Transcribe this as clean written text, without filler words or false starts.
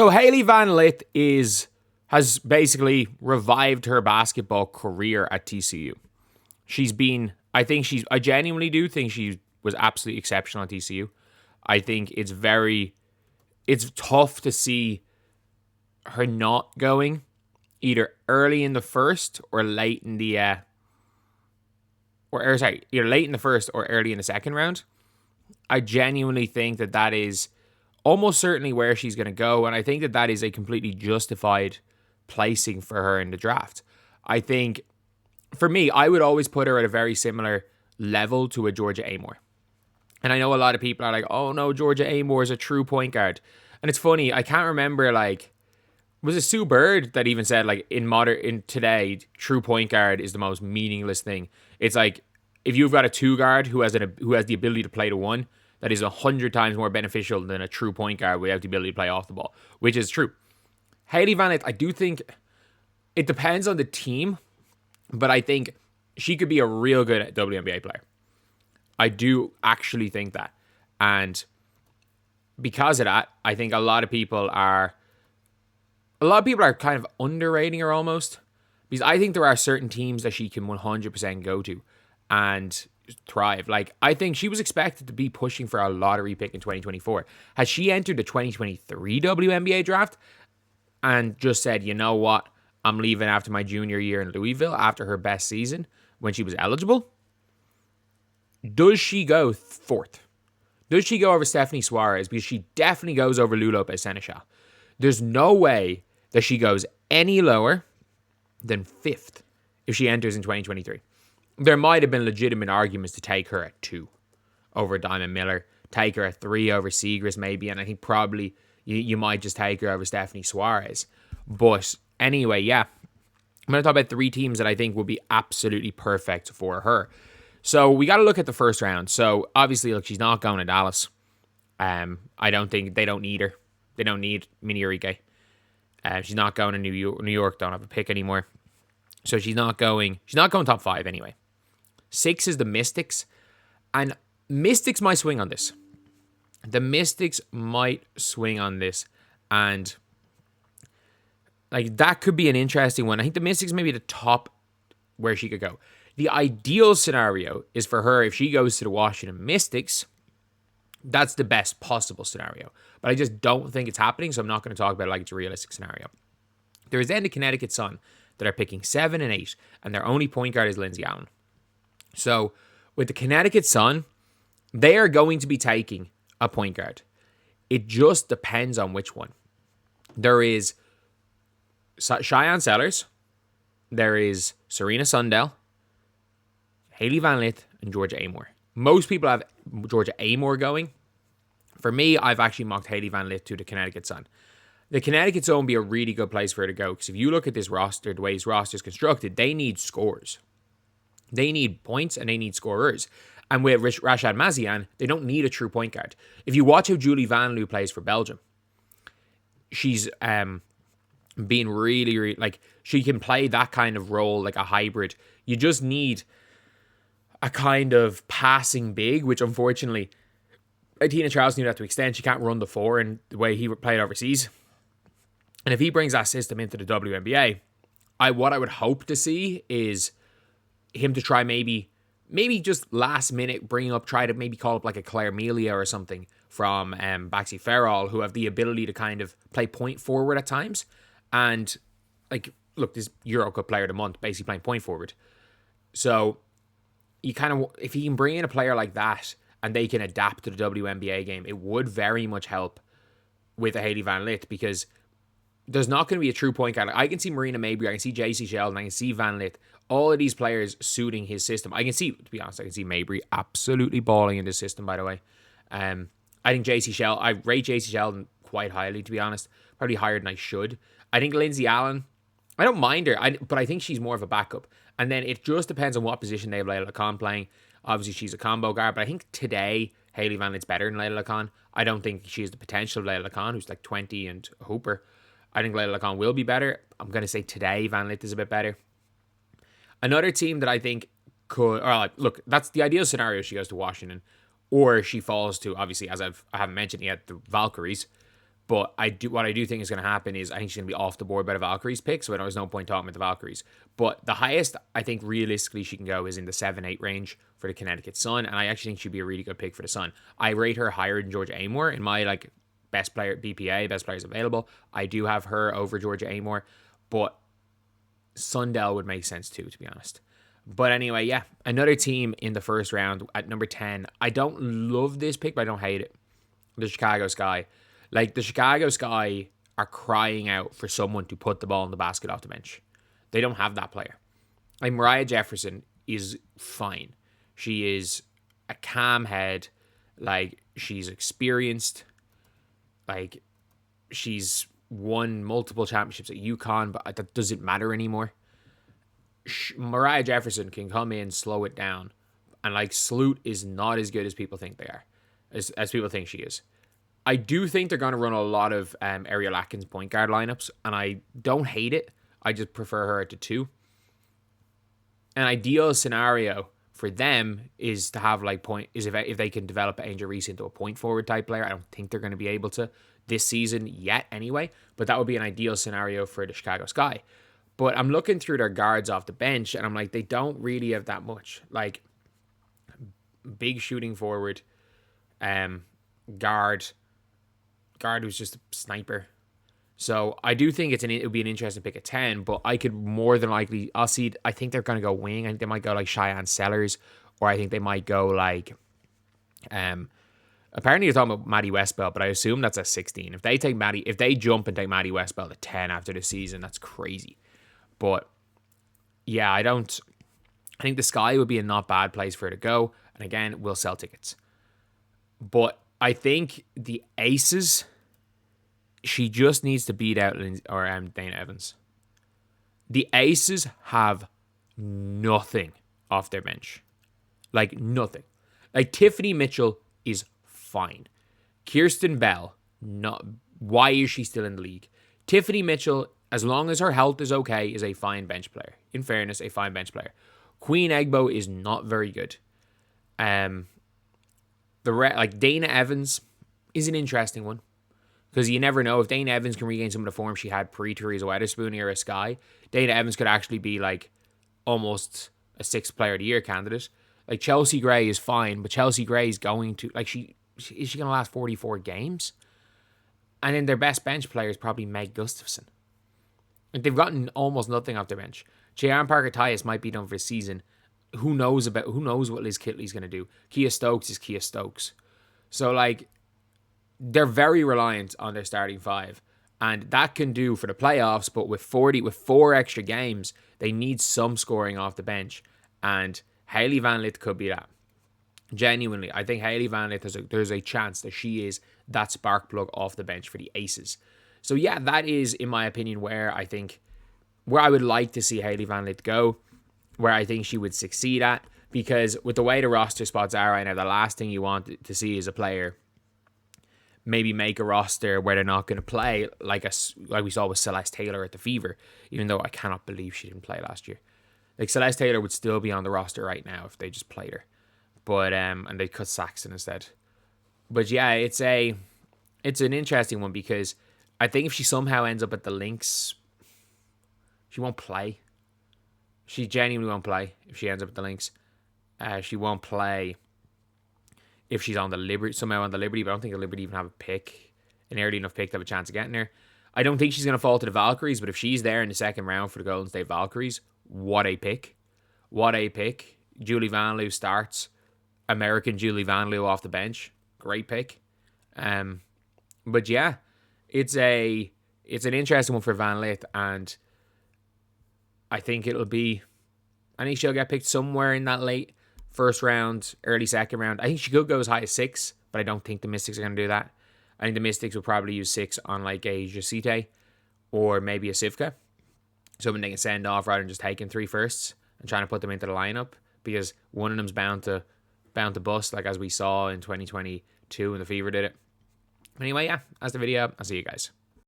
So Hailey Van Lith has basically revived her basketball career at TCU. I genuinely do think she was absolutely exceptional at TCU. I think it's tough to see her not going either early in the first or late in the either late in the first or early in the second round. I genuinely think that is almost certainly where she's going to go, and I think that is a completely justified placing for her in the draft. I think, for me, I would always put her at a very similar level to a Georgia Amore. And I know a lot of people are like, oh no, Georgia Amore is a true point guard. And it's funny, I can't remember, was it Sue Bird that even said, in today, true point guard is the most meaningless thing. It's like, if you've got a two guard who has the ability to play to one, that is 100 times more beneficial than a true point guard without the ability to play off the ball, which is true. Hailey Van Lith, I do think it depends on the team, but I think she could be a real good WNBA player. I do actually think that. And because of that, I think a lot of people are kind of underrating her almost. Because I think there are certain teams that she can 100% go to and thrive. I think she was expected to be pushing for a lottery pick in 2024. Had she entered the 2023 WNBA draft and just said, you know what, I'm leaving after my junior year in Louisville after her best season when she was eligible, does she go fourth? Does she go over Stephanie Suarez? Because she definitely goes over Lou Lopez Seneschal. There's no way that she goes any lower than fifth if she enters in 2023. There might have been legitimate arguments to take her at 2 over Diamond Miller, take her at 3 over Siegrist maybe, and I think probably you might just take her over Stephanie Suarez. But anyway, yeah, I'm going to talk about 3 teams that I think will be absolutely perfect for her. So we got to look at the first round. So obviously, look, she's not going to Dallas. I don't think they don't need her. They don't need Mini Urike. She's not going to New York. Don't have a pick anymore. So she's not going top 5 anyway. 6 is the Mystics. And Mystics might swing on this. The Mystics might swing on this. And that could be an interesting one. I think the Mystics may be the top where she could go. The ideal scenario is for her, if she goes to the Washington Mystics, that's the best possible scenario. But I just don't think it's happening, so I'm not going to talk about it like it's a realistic scenario. There is then the Connecticut Sun that are picking 7 and 8, and their only point guard is Lindsay Allen. So with the Connecticut Sun, they are going to be taking a point guard. It just depends on which one. There is Cheyenne Sellers, there is Serena Sundell, Hailey Van Lith, and Georgia Amore. Most people have Georgia Amore going. For me, I've actually mocked Hailey Van Lith to the Connecticut Sun. The Connecticut Sun would be a really good place for her to go, because if you look at this roster, the way this roster is constructed, they need scores. They need points and they need scorers. And with Rashad Mazian, they don't need a true point guard. If you watch how Julie Vanloo plays for Belgium, she's being really, really, she can play that kind of role, like a hybrid. You just need a kind of passing big, which unfortunately, Tina Charles knew that to extent. She can't run the 4 in the way he played overseas. And if he brings that system into the WNBA, what I would hope to see is him to try maybe just last minute try to maybe call up like a Claire Melia or something from Baxi Farrell, who have the ability to kind of play point forward at times. And look, this Euro Cup player of the month, basically playing point forward. So you kind of, if he can bring in a player like that and they can adapt to the WNBA game, it would very much help with a Hailey Van Lith, because there's not going to be a true point guard. I can see Marina Mabry, I can see JC Sheldon, I can see Van Lith, all of these players suiting his system. I can see, to be honest, I can see Mabry absolutely balling in this system, by the way. I think I rate JC Sheldon quite highly, to be honest. Probably higher than I should. I think Lindsay Allen, I don't mind her, but I think she's more of a backup. And then it just depends on what position they have Layla Khan playing. Obviously, she's a combo guard, but I think today, Hailey Van Lith's better than Layla Khan. I don't think she has the potential of Layla Khan, who's 20 and a hooper. I think Layla Khan will be better. I'm going to say today, Van Lith is a bit better. Another team that I think could, look, that's the ideal scenario. She goes to Washington, or she falls to, obviously, as I haven't mentioned yet, the Valkyries. But what I do think is going to happen is I think she's going to be off the board by the Valkyries pick, so there's no point talking about the Valkyries. But the highest I think realistically she can go is in the 7-8 range for the Connecticut Sun, and I actually think she'd be a really good pick for the Sun. I rate her higher than Georgia Amor in my like best player BPA, best players available. I do have her over Georgia Amor, but Sundell would make sense too, to be honest. But anyway, yeah, another team in the first round at number 10. I don't love this pick, but I don't hate it. The Chicago Sky. Like, the Chicago Sky are crying out for someone to put the ball in the basket off the bench. They don't have that player. Like, Mariah Jefferson is fine. She is a calm head. Like, she's experienced. Like, she's won multiple championships at UConn, but that doesn't matter anymore. Mariah Jefferson can come in, slow it down. And, like, Sloot is not as good as people think they are. As people think she is. I do think they're going to run a lot of Ariel Atkins point guard lineups, and I don't hate it. I just prefer her to 2. An ideal scenario for them is to have like if they can develop Angel Reese into a point forward type player. I don't think they're going to be able to this season yet anyway, but that would be an ideal scenario for the Chicago Sky. But I'm looking through their guards off the bench, and I'm like, they don't really have that much. Like, big shooting forward, guard who's just a sniper. So I do think it would be an interesting pick at 10, but I could more than likely, I think they're going to go wing. I think they might go like Cheyenne Sellers, or I think they might go like, apparently you're talking about Maddie Westbell, but I assume that's a 16. If they jump and take Maddie Westbell at 10 after the season, that's crazy. But yeah, I think the Sky would be a not bad place for her to go. And again, we'll sell tickets. But I think the Aces, she just needs to beat out Dana Evans. The Aces have nothing off their bench. Like, nothing. Like, Tiffany Mitchell is fine. Kirsten Bell, why is she still in the league? Tiffany Mitchell, as long as her health is okay, is a fine bench player. In fairness, a fine bench player. Queen Egbo is not very good. Dana Evans is an interesting one, because you never know if Dana Evans can regain some of the form she had pre-Teresa Weatherspoon era Sky. Dana Evans could actually be like almost a 6th player of the year candidate. Like, Chelsea Gray is fine, but Chelsea Gray is going to is she going to last 44 games? And then their best bench player is probably Meg Gustafson. Like, they've gotten almost nothing off their bench. J.R. Parker-Tyus might be done for the season. Who knows what Liz Kitley's going to do? Kia Stokes is Kia Stokes. So, like, they're very reliant on their starting 5. And that can do for the playoffs, but with 4 extra games, they need some scoring off the bench. And Hailey Van Lith could be that. Genuinely, I think Hailey Van Lith, there's a chance that she is that spark plug off the bench for the Aces. So yeah, that is, in my opinion, where I would like to see Hailey Van Lith go, where I think she would succeed at, because with the way the roster spots are right now, the last thing you want to see is a player maybe make a roster where they're not going to play, like we saw with Celeste Taylor at the Fever, even though I cannot believe she didn't play last year. Like, Celeste Taylor would still be on the roster right now if they just played her. But and they cut Saxon instead. But yeah, it's an interesting one, because I think if she somehow ends up at the Lynx, she won't play. She genuinely won't play if she ends up at the Lynx. She won't play if she's on the Liberty, somehow on the Liberty, but I don't think the Liberty even have a pick, an early enough pick to have a chance of getting her. I don't think she's going to fall to the Valkyries, but if she's there in the second round for the Golden State Valkyries, what a pick. What a pick. Julie Vanloo starts. American Julie Vanloo off the bench. Great pick. But yeah, it's an interesting one for Van Lith, and I think she'll get picked somewhere in that late first round, early second round. I think she could go as high as 6, but I don't think the Mystics are going to do that. I think the Mystics will probably use 6 on like a Jacite or maybe a Sivka. Someone they can send off rather than just taking 3 firsts and trying to put them into the lineup, because one of them's bound to bust, like as we saw in 2022 when the Fever did it. Anyway, yeah, that's the video. I'll see you guys.